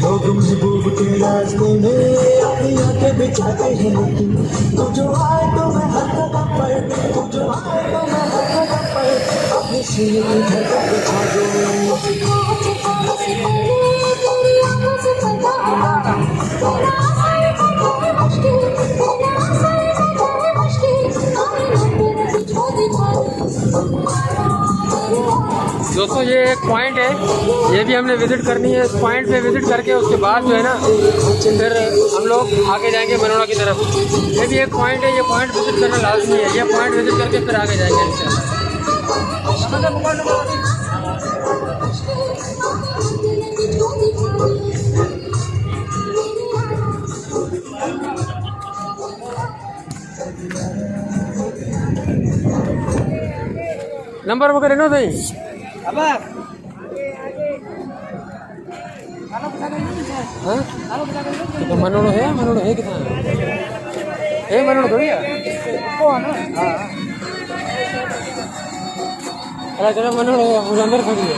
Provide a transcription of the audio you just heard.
महबूब के रास्ते में अपनी आंखें बिछाते हैं लेकिन तू जो आए तो मैं हर कदम पर तू जो आए तो मैं हर कदम पर अपनी सीने की धड़कन बिछा दूं दोस्तों ये एक पॉइंट है, ये भी हमने विजिट करनी है। इस पॉइंट पे विजिट करके उसके बाद जो है ना फिर हम लोग आगे जाएंगे मनोरा की तरफ। ये भी एक पॉइंट है, ये पॉइंट विजिट करना लाजमी है। ये पॉइंट विजिट करके फिर आगे जाएंगे इंशाल्लाह। नंबर वगैरह नो सही तो मनोड़ा है कितना है मनोड़ा थोड़ी है अरे चलो मनोड़ा है मुझे अंदर खड़ी है